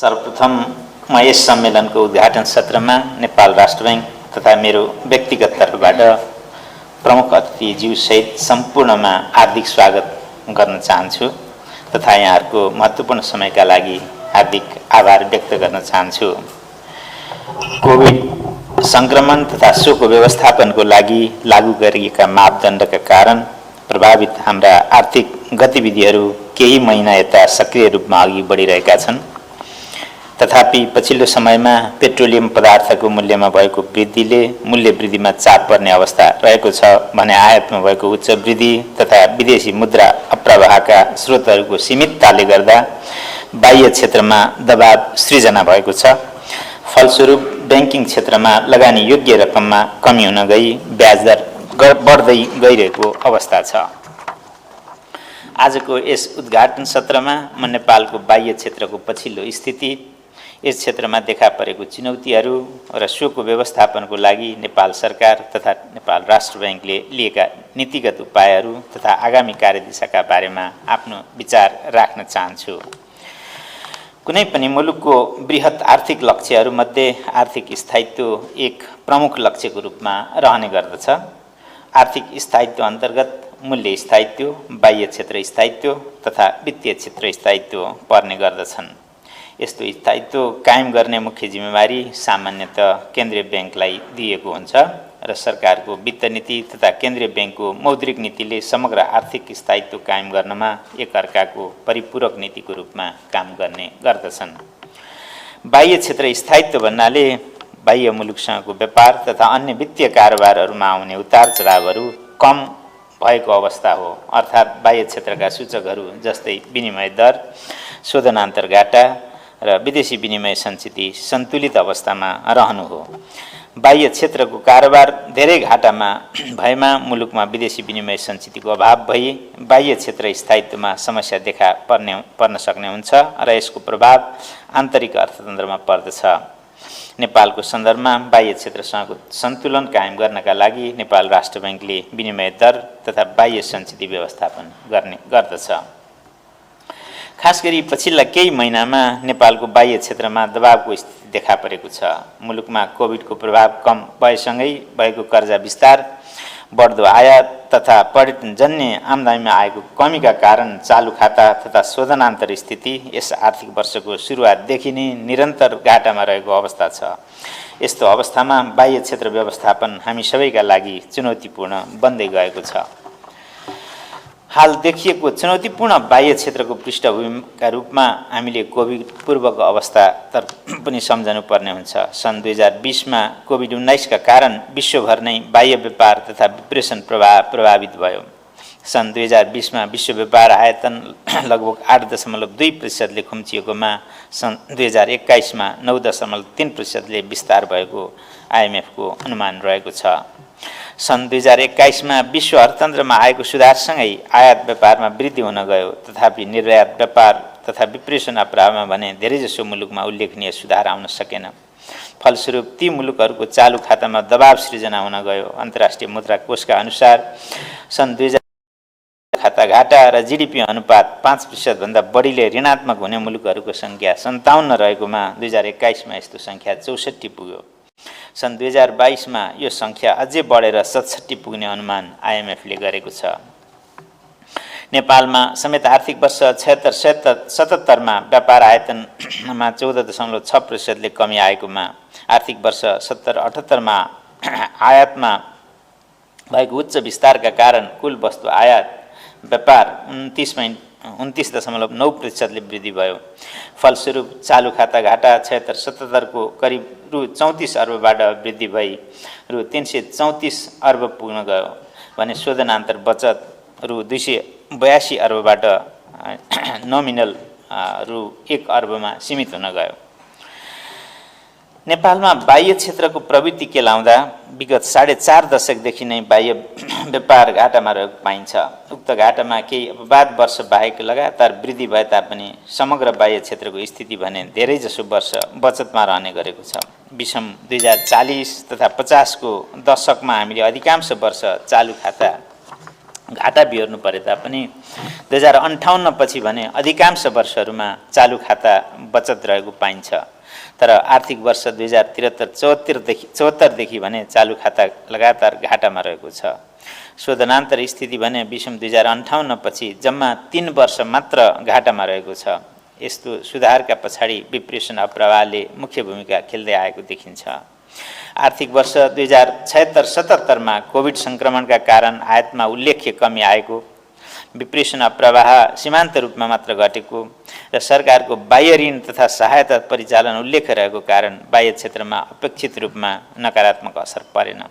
सर्वप्रथम म यस सम्मेलनको उद्घाटन सत्रमा नेपाल राष्ट्र बैंक तथा मेरो व्यक्तिगत तर्फबाट प्रमुख अतिथिज्यू सहित सम्पूर्णमा हार्दिक स्वागत गर्न चाहन्छु तथा यहाँहरूको महत्त्वपूर्ण समयका लागि हार्दिक आभार व्यक्त गर्न चाहन्छु। कोभिड संक्रमण तथा सोको व्यवस्थापनको लागि लागू गरिएका मापदण्डका कारण प्रभावित हाम्रा आर्थिक गतिविधिहरू केही महिना यता सक्रिय रूपमा अघि बढिरहेका छन्। तथापि पछिल्लो समयमा पेट्रोलियम पदार्थको मूल्यमा भएको वृद्धिले मूल्य वृद्धिमा चाप पर्ने अवस्था रहेको छ भने आयातमा भएको उच्च वृद्धि तथा विदेशी मुद्रा अप्रवाहका स्रोतहरूको सीमितताले गर्दा बाह्य क्षेत्रमा दबाव सृजना भएको छ। फलस्वरूप बैंकिङ क्षेत्रमा लगानी योग्य रकममा कमी हुन गई ब्याज दर बढ्दै गइरहेको अवस्था छ। आजको यस उद्घाटन सत्रमा म नेपालको बाह्य क्षेत्रको पछिल्लो स्थिति, यस क्षेत्रमा देखा परेको चुनौतीहरू र सोको व्यवस्थापनको लागि नेपाल सरकार तथा नेपाल राष्ट्र बैंकले लिएका नीतिगत उपायहरू तथा आगामी कार्यदिशाका बारेमा आफ्नो विचार राख्न चाहन्छु। कुनै पनि मुलुकको बृहत आर्थिक लक्ष्यहरूमध्ये आर्थिक स्थायित्व एक प्रमुख लक्ष्यको रूपमा रहने गर्दछ। आर्थिक स्थायित्व अन्तर्गत मूल्य स्थायित्व, बाह्य क्षेत्र स्थायित्व तथा वित्तीय क्षेत्र स्थायित्व पर्ने गर्दछन्। यस्तो स्थायित्व कायम गर्ने मुख्य जिम्मेवारी सामान्यतः केन्द्रीय बैंकलाई दिएको हुन्छ र सरकारको वित्त नीति तथा केन्द्रीय बैंकको मौद्रिक नीतिले समग्र आर्थिक स्थायित्व कायम गर्नमा एकअर्काको परिपूरक नीतिको रूपमा काम गर्ने गर्दछन्। बाह्य क्षेत्र स्थायित्व भन्नाले बाह्य मुलुकसँगको व्यापार तथा अन्य वित्तीय कारोबारहरूमा आउने उतार चढावहरू कम भएको अवस्था हो। अर्थात् बाह्य क्षेत्रका सूचकहरू जस्तै विनिमय दर, शोधनान्तर घाटा र विदेशी विनिमय सञ्चिति सन्तुलित अवस्थामा रहनु हो। बाह्य क्षेत्रको कारोबार धेरै घाटामा भएमा मुलुकमा विदेशी विनिमय सञ्चितिको अभाव भई बाह्य क्षेत्र स्थायित्वमा समस्या देखा पर्न सक्ने हुन्छ र यसको प्रभाव आन्तरिक अर्थतन्त्रमा पर्दछ। नेपालको सन्दर्भमा बाह्य क्षेत्रसँगको सन्तुलन कायम गर्नका लागि नेपाल राष्ट्र बैंकले विनिमय दर तथा बाह्य सञ्चिति व्यवस्थापन गर्ने गर्दछ। खास गरी पछिल्ला केही महिनामा नेपालको बाह्य क्षेत्रमा दबावको स्थिति देखा परेको छ। मुलुकमा कोभिडको प्रभाव कम भएसँगै भएको कर्जा विस्तार, बढ्दो आयात तथा पर्यटनजन्य आम्दानीमा आएको कमीका कारण चालु खाता तथा शोधनान्तर स्थिति यस आर्थिक वर्षको सुरुवातदेखि नै निरन्तर घाटामा रहेको अवस्था छ। यस्तो अवस्थामा बाह्य क्षेत्र व्यवस्थापन हामी सबैका लागि चुनौतीपूर्ण बन्दै गएको छ। हाल देखिएको चुनौतीपूर्ण बाह्य क्षेत्रको पृष्ठभूमिका रूपमा हामीले कोभिड पूर्वको अवस्था पनि सम्झनु पर्ने हुन्छ। सन् 2020मा कोभिड-19 का कारण विश्वभर नै बाह्य व्यापार तथा विप्रेषण प्रभावित भयो। सन् 2020मा विश्व व्यापार आयतन लगभग 8.2%ले खुम्चिएकोमा सन् 2021मा 9.3%ले विस्तार भएको आइएमएफको अनुमान रहेको छ। सन् 2021मा विश्व अर्थतन्त्रमा आएको सुधारसँगै आयात व्यापारमा वृद्धि हुन गयो, तथापि निर्यात व्यापार तथा विप्रेषण अप्रवाहमा भने धेरैजसो मुलुकमा उल्लेखनीय सुधार आउन सकेन। फलस्वरूप ती मुलुकहरूको चालु खातामा दबाव सृजना हुन गयो। अन्तर्राष्ट्रिय मुद्रा कोषका अनुसार सन् 2000 खाता घाटा र जीडीपी अनुपात 5% भन्दा बढीले ऋणात्मक हुने मुलुकहरूको सङ्ख्या 57 रहेकोमा 2021मा यस्तो सङ्ख्या 64 पुग्यो। सन् 2022मा यो सङ्ख्या अझै बढेर 67 पुग्ने अनुमान आइएमएफले गरेको छ। नेपालमा समेत आर्थिक वर्ष 76-77मा व्यापार आयतनमा 14.6%ले कमी आएकोमा आर्थिक वर्ष 70-78मा आयातमा भएको उच्च विस्तारका कारण कुल वस्तु आयात व्यापार 29.9%ले वृद्धि भयो। फलस्वरूप चालु खाता घाटा 76-77 को करिब रु 34 अर्बबाट वृद्धि भई रु 334 अर्ब पुग्न गयो भने शोधनान्तर बचत रु 282 अर्बबाट नोमिनल रु 1 अर्बमा सीमित हुन गयो। नेपालमा बाह्य क्षेत्रको प्रवृत्ति केलाउँदा विगत 4.5 दशकदेखि नै बाह्य व्यापार घाटामा रहेको पाइन्छ। उक्त घाटामा केही अपवाद वर्ष बाहेक लगातार वृद्धि भए तापनि समग्र बाह्य क्षेत्रको स्थिति भने धेरैजसो वर्ष बचतमा रहने गरेको छ। विषम 2040 तथा 50 को दशकमा हामीले अधिकांश वर्ष चालु खाता घाटा बिहोर्नु परे तापनि 2058 पछि भने अधिकांश वर्षहरूमा चालु खाता बचत रहेको पाइन्छ। तर आर्थिक वर्ष 2073-74 देखि भने चालु खाता लगातार घाटामा रहेको छ। शोधनान्तर स्थिति भने विषम 2058 पछि जम्मा 3 वर्ष मात्र घाटामा रहेको छ। यस्तो सुधारका पछाडि विप्रेसन अप्रवाहले मुख्य भूमिका खेल्दै आएको देखिन्छ। आर्थिक वर्ष 2076-77 मा कोभिड संक्रमणका कारण आयातमा उल्लेख्य कमी आएको, विप्रेसन अप्रवाह सीमान्त रूपमा मात्र घटेको र सरकारको बाह्य ऋण तथा सहायता परिचालन उल्लेख रहेको कारण बाह्य क्षेत्रमा अपेक्षित रूपमा नकारात्मक असर परेन।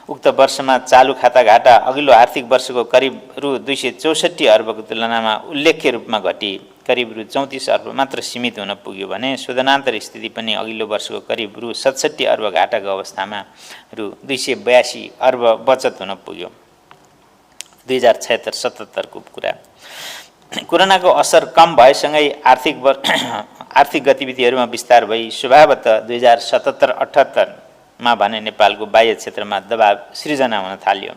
उक्त वर्षमा चालु खाता घाटा अघिल्लो आर्थिक वर्षको करिब रु 264 अर्बको तुलनामा उल्लेख्य रूपमा घटी करिब रु 34 अर्ब मात्र सीमित हुन पुग्यो भने शोधनान्तर स्थिति पनि अघिल्लो वर्षको करिब रु 67 अर्ब घाटाको अवस्थामा रु 282 अर्ब बचत हुन पुग्यो। 2076-77 को कुरा। कोरोनाको असर कम भएसँगै आर्थिक गतिविधिहरूमा विस्तार भई स्वभावतः 2077-78 मा भने नेपालको बाह्य क्षेत्रमा दबाव सृजना हुन थाल्यो।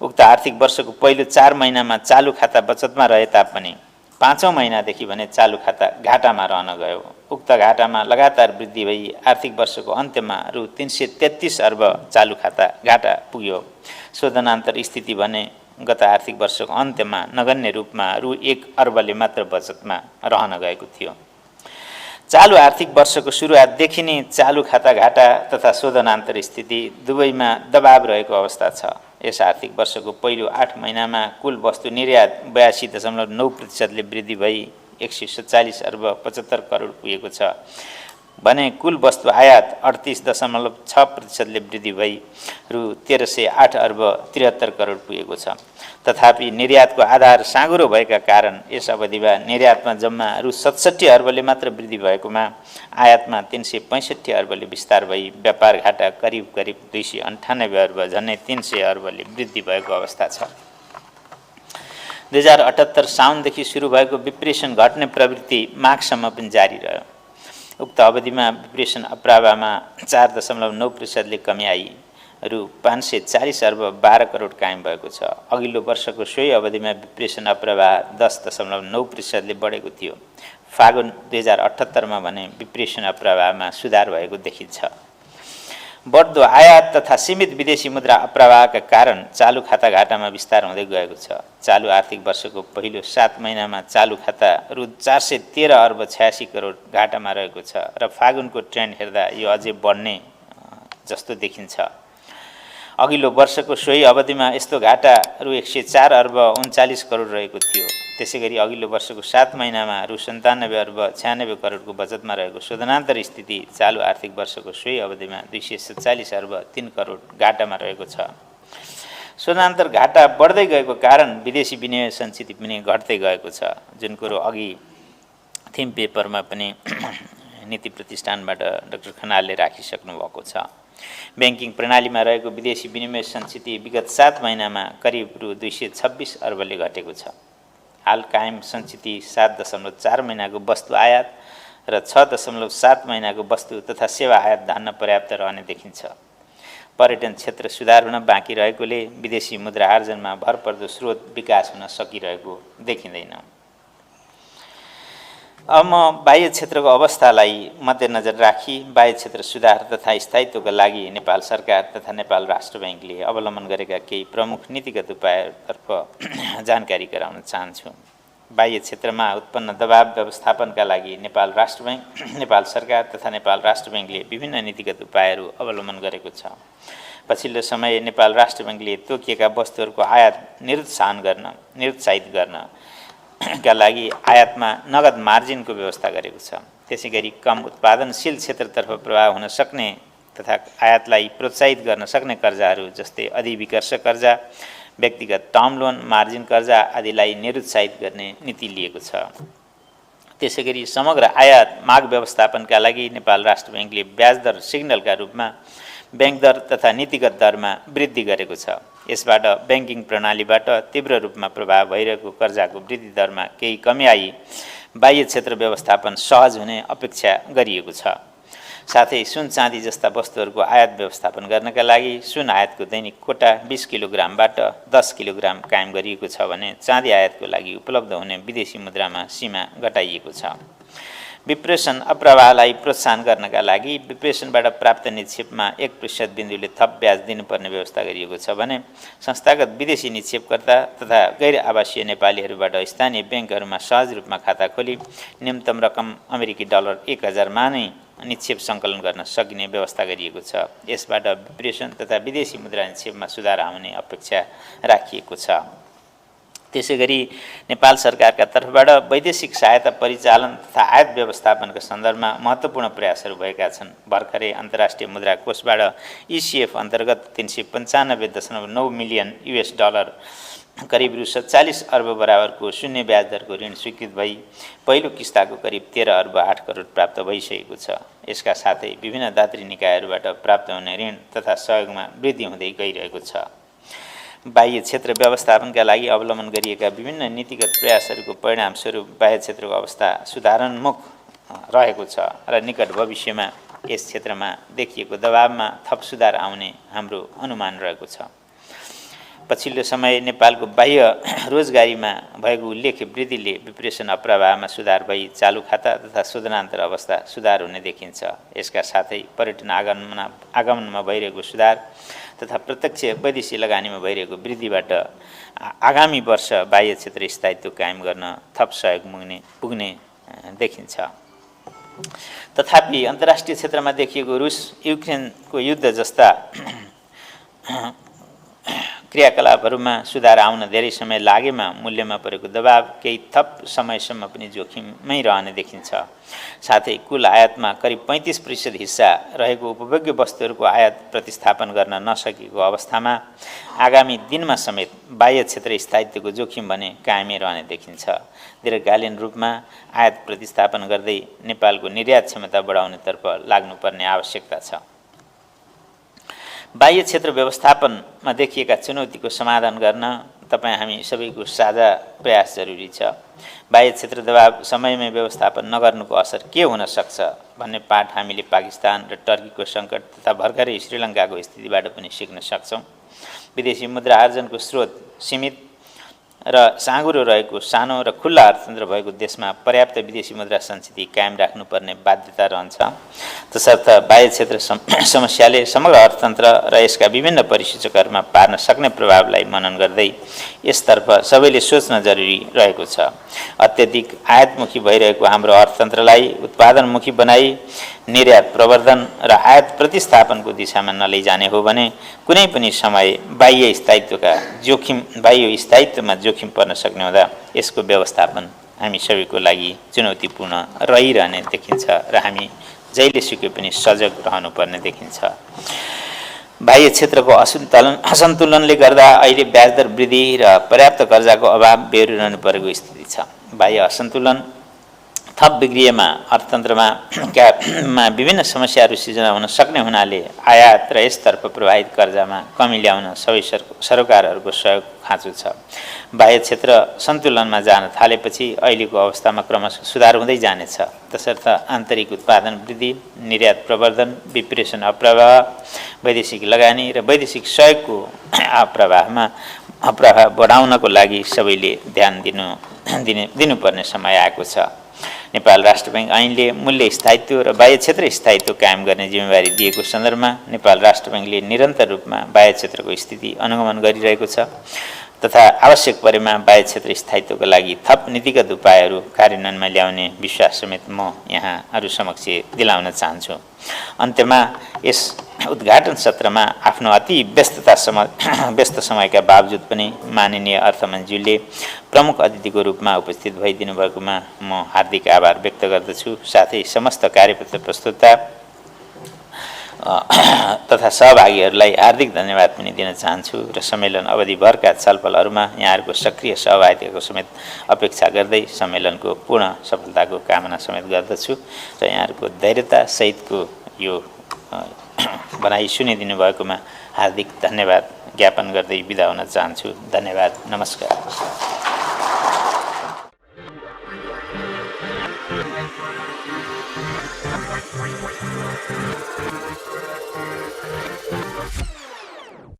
उक्त आर्थिक वर्षको पहिलो 4 महिनामा चालु खाता बचतमा रहे तापनि 5औं महिनादेखि भने चालु खाता घाटामा रहन गयो। उक्त घाटामा लगातार वृद्धि भई आर्थिक वर्षको अन्त्यमा रु 333 अर्ब चालु खाता घाटा पुग्यो। शोधनान्तर स्थिति भने गत आर्थिक वर्षको अन्त्यमा नगण्य रूपमा रु 1 अर्बले मात्र बचतमा रहन गएको थियो। चालु आर्थिक वर्षको सुरुवातदेखि नै चालु खाता घाटा तथा शोधनान्तर स्थिति दुवैमा दबाव रहेको अवस्था छ। यस आर्थिक वर्षको पहिलो 8 महिनामा कुल वस्तु निर्यात 82.9% वृद्धि भई 147 अर्ब 75 करोड पुगेको छ भने कुल वस्तु आयात 38.6% वृद्धि भई रु 1308 अर्ब 73 करोड पुगेको छ। तथापि निर्यातको आधार साँघुरो भएका कारण यस अवधिमा निर्यातमा जम्मा रु 67 अर्बले मात्र वृद्धि भएकोमा आयातमा 365 अर्बले विस्तार भई व्यापार घाटा करिब 298 अर्ब झन्डै 300 अर्बले वृद्धि भएको अवस्था छ। 2078 साउनदेखि सुरु भएको विप्रेसन घट्ने प्रवृत्ति माघसम्म पनि जारी रह्यो। उक्त अवधिमा विप्रेसन अप्रवाहमा 4.9% कमी आई रु 540 अर्ब 12 करोड कायम भएको छ। अघिल्लो वर्षको सोही अवधिमा विप्रेसन अप्रवाह 10.9% बढेको थियो। फागुन 2078 मा भने विप्रेसन अप्रवाहमा सुधार भएको देखिन्छ। बढ्दो आयात तथा सीमित विदेशी मुद्रा अप्रवाहका कारण चालु खाता घाटामा विस्तार हुँदै गएको छ। चालु आर्थिक वर्षको पहिलो 7 महिनामा चालु खाता रु 413 अर्ब 86 करोड घाटामा रहेको छ र फागुनको ट्रेन्ड हेर्दा यो अझै बढ्ने जस्तो देखिन्छ। अघिल्लो वर्षको सोही अवधिमा यस्तो घाटा रु 104 अर्ब 39 करोड रहेको थियो। त्यसैगरी अघिल्लो वर्षको 7 महिनामा रु 97 अर्ब 96 करोडको बचतमा रहेको शोधनान्तर स्थिति चालु आर्थिक वर्षको सोही अवधिमा 247 अर्ब 3 करोड घाटामा रहेको छ। शोधनान्तर घाटा बढ्दै गएको कारण विदेशी विनिमय सञ्चित पनि घट्दै गएको छ, जुन कुरो अघि थिम पेपरमा पनि नीति प्रतिष्ठानबाट डाक्टर खनालले राखिसक्नु भएको छ। बैंकिङ प्रणालीमा रहेको विदेशी विनिमय सञ्चित विगत 7 महिनामा करिब रु 226 अर्बले घटेको छ। हाल कायम सञ्चित 7.4 महिनाको वस्तु आयात र 6.7 महिनाको वस्तु तथा सेवा आयात धान्न पर्याप्त रहने देखिन्छ। पर्यटन क्षेत्र सुधार हुन बाँकी रहेकोले विदेशी मुद्रा आर्जनमा भरपर्दो स्रोत विकास हुन सकिरहेको देखिँदैन। अब म बाह्य क्षेत्रको अवस्थालाई मध्यनजर राखी बाह्य क्षेत्र सुधार तथा स्थायित्वका लागि नेपाल सरकार तथा नेपाल राष्ट्र बैंकले अवलम्बन गरेका केही प्रमुख नीतिगत उपायतर्फ जानकारी गराउन चाहन्छु। बाह्य क्षेत्रमा उत्पन्न दबाव व्यवस्थापनका लागि नेपाल राष्ट्र बैंक, नेपाल सरकार तथा नेपाल राष्ट्र बैंकले विभिन्न नीतिगत उपायहरू अवलम्बन गरेको छ। पछिल्लो समय नेपाल राष्ट्र बैंकले तोकिएका वस्तुहरूको आयात निरुत्साहित गर्न का लागि आयातमा नगद मार्जिनको व्यवस्था गरेको छ। त्यसैगरी कम उत्पादनशील क्षेत्रतर्फ प्रभाव हुन सक्ने तथा आयातलाई प्रोत्साहित गर्न सक्ने कर्जाहरू जस्तै अधिविकर्ष कर्जा, व्यक्तिगत टर्म लोन, मार्जिन कर्जा आदिलाई निरुत्साहित गर्ने नीति लिएको छ। त्यसैगरी समग्र आयात माग व्यवस्थापनका लागि नेपाल राष्ट्र बैंकले ब्याज दर सिग्नलका रूपमा बैंक दर तथा नीतिगत दरमा वृद्धि गरेको छ। यसबाट बैंकिङ प्रणालीबाट तीव्र रूपमा प्रभाव भइरहेको कर्जाको वृद्धि दरमा केही कमी आई बाह्य क्षेत्र व्यवस्थापन सहज हुने अपेक्षा गरिएको छ। साथै सुन चाँदी जस्ता वस्तुहरूको आयात व्यवस्थापन गर्नका लागि सुन आयातको दैनिक कोटा 20 किलोग्रामबाट 10 किलोग्राम कायम गरिएको छ भने चाँदी आयातको लागि उपलब्ध हुने विदेशी मुद्रामा सीमा घटाइएको छ। विप्रेषण अप्रवाहलाई प्रोत्साहन गर्नका लागि विप्रेषणबाट प्राप्त निक्षेपमा 1% बिन्दुले थप ब्याज दिनुपर्ने व्यवस्था गरिएको छ भने संस्थागत विदेशी निक्षेपकर्ता तथा गैर आवासीय नेपालीहरूबाट स्थानीय ब्याङ्कहरूमा सहज रूपमा खाता खोली न्यूनतम रकम अमेरिकी डलर 1000 मा नै निक्षेप सङ्कलन गर्न सकिने व्यवस्था गरिएको छ। यसबाट विप्रेषण तथा विदेशी मुद्रा निक्षेपमा सुधार आउने अपेक्षा राखिएको छ। त्यसैगरी नेपाल सरकारका तर्फबाट वैदेशिक सहायता परिचालन तथा आयात व्यवस्थापनका सन्दर्भमा महत्त्वपूर्ण प्रयासहरू भएका छन्। भर्खरै अन्तर्राष्ट्रिय मुद्रा कोषबाट ECF अन्तर्गत 395.9 मिलियन US डलर करिब रु 47 अर्ब बराबरको शून्य ब्याज दरको ऋण स्वीकृत भई पहिलो किस्ताको करिब 13 अर्ब 8 करोड प्राप्त भइसकेको छ। यसका साथै विभिन्न दात्री निकायहरूबाट प्राप्त हुने ऋण तथा सहयोगमा वृद्धि हुँदै गइरहेको छ। बाह्य क्षेत्र व्यवस्थापनका लागि अवलम्बन गरिएका विभिन्न नीतिगत प्रयासहरूको परिणामस्वरूप बाह्य क्षेत्रको अवस्था सुधारोन्मुख रहेको छ र निकट भविष्यमा यस क्षेत्रमा देखिएको दबावमा थप सुधार आउने हाम्रो अनुमान रहेको छ। पछिल्लो समय नेपालको बाह्य रोजगारीमा भएको उल्लेख्य वृद्धिले विप्रेषण अप्रवाहमा सुधार भई चालु खाता तथा शोधनान्तर अवस्था सुधार हुने देखिन्छ। यसका साथै पर्यटन आगमनमा भइरहेको सुधार तथा प्रत्यक्ष वैदेशिक लगानीमा भइरहेको वृद्धिबाट आगामी वर्ष बाह्य क्षेत्र स्थायित्व कायम गर्न थप सहयोग पुग्ने देखिन्छ। तथापि अन्तर्राष्ट्रिय क्षेत्रमा देखिएको रुस युक्रेनको युद्ध जस्ता क्रियाकलापहरूमा सुधार आउन धेरै समय लागेमा मूल्यमा परेको दबाव केही थप समयसम्म पनि जोखिममै रहने देखिन्छ। साथै कुल आयातमा करिब 35% हिस्सा रहेको उपभोग्य वस्तुहरूको आयात प्रतिस्थापन गर्न नसकेको अवस्थामा आगामी दिनमा समेत बाह्य क्षेत्र स्थायित्वको जोखिम भने कायमै रहने देखिन्छ। दीर्घकालीन रूपमा आयात प्रतिस्थापन गर्दै नेपालको निर्यात क्षमता बढाउनेतर्फ लाग्नुपर्ने आवश्यकता छ। बाह्य क्षेत्र व्यवस्थापनमा देखिएका चुनौतीको समाधान गर्न तपाईँ हामी सबैको साझा प्रयास जरुरी छ। बाह्य क्षेत्र दबाव समयमै व्यवस्थापन नगर्नुको असर के हुन सक्छ भन्ने पाठ हामीले पाकिस्तान र टर्कीको सङ्कट तथा भर्खरै श्रीलङ्काको स्थितिबाट पनि सिक्न सक्छौँ। विदेशी मुद्रा आर्जनको स्रोत सीमित र साँघुरो रहेको सानो र खुल्ला अर्थतन्त्र भएको देशमा पर्याप्त विदेशी मुद्रा सञ्चिति कायम राख्नुपर्ने बाध्यता रहन्छ। तसर्थ बाह्य क्षेत्र समस्याले समग्र अर्थतन्त्र र यसका विभिन्न परिसूचकहरूमा पार्न सक्ने प्रभावलाई मनन गर्दै यसतर्फ सबैले सोच्न जरुरी रहेको छ। अत्यधिक आयातमुखी भइरहेको हाम्रो अर्थतन्त्रलाई उत्पादनमुखी बनाई निर्यात प्रवर्धन र आयात प्रतिस्थापनको दिशामा नलैजाने हो भने कुनै पनि समय बाह्य स्थायित्वमा जोखिम पर्न सक्ने हुँदा यसको व्यवस्थापन हामी सबैको लागि चुनौतीपूर्ण रहिरहने देखिन्छ र हामी जहिले सुकै पनि सजग रहनुपर्ने देखिन्छ। बाह्य क्षेत्रको असन्तुलनले गर्दा अहिले ब्याजदर वृद्धि र पर्याप्त कर्जाको अभाव बेहोरिरहनु परेको स्थिति छ। बाह्य असन्तुलन थप बिग्रिएमा अर्थतन्त्रमा विभिन्न समस्याहरू सिर्जना हुन सक्ने हुनाले आयात र यसतर्फ प्रवाहित कर्जामा कमी ल्याउन सबै सरकारहरूको सहयोग खाँचो छ। बाह्य क्षेत्र सन्तुलनमा जान थालेपछि अहिलेको अवस्थामा क्रमशः सुधार हुँदै जानेछ। तसर्थ आन्तरिक उत्पादन वृद्धि, निर्यात प्रवर्धन, विप्रेषण अप्रवाह, वैदेशिक लगानी र वैदेशिक सहयोगको अप्रवाह बढाउनको लागि सबैले ध्यान दिनुपर्ने समय आएको छ। नेपाल राष्ट्र बैंक ऐनले मूल्य स्थायित्व र बाह्य क्षेत्र स्थायित्व कायम गर्ने जिम्मेवारी दिएको सन्दर्भमा नेपाल राष्ट्र बैंकले निरन्तर रूपमा बाह्य क्षेत्रको स्थिति अनुगमन गरिरहेको छ तथा आवश्यक परेमा बाह्य क्षेत्र स्थायित्वको लागि थप नीतिगत उपायहरू कार्यान्वयनमा ल्याउने विश्वास समेत म यहाँहरू समक्ष दिलाउन चाहन्छु। अन्त्यमा यस उद्घाटन सत्रमा आफ्नो अति व्यस्त समयका बावजुद पनि माननीय अर्थमन्त्रीले प्रमुख अतिथिको रूपमा उपस्थित भइदिनु भएकोमा म हार्दिक आभार व्यक्त गर्दछु। साथै समस्त कार्यपत्र प्रस्तुतता तथा सहभागीहरूलाई हार्दिक धन्यवाद पनि दिन चाहन्छु र सम्मेलन अवधिभरका छलफलहरूमा यहाँहरूको सक्रिय सहभागिताको समेत अपेक्षा गर्दै सम्मेलनको पूर्ण सफलताको कामना समेत गर्दछु र यहाँहरूको धैर्यता सहितको यो बनाई सुनिदिनु भएकोमा हार्दिक धन्यवाद ज्ञापन गर्दै बिदा हुन चाहन्छु। धन्यवाद, नमस्कार। We'll be right back.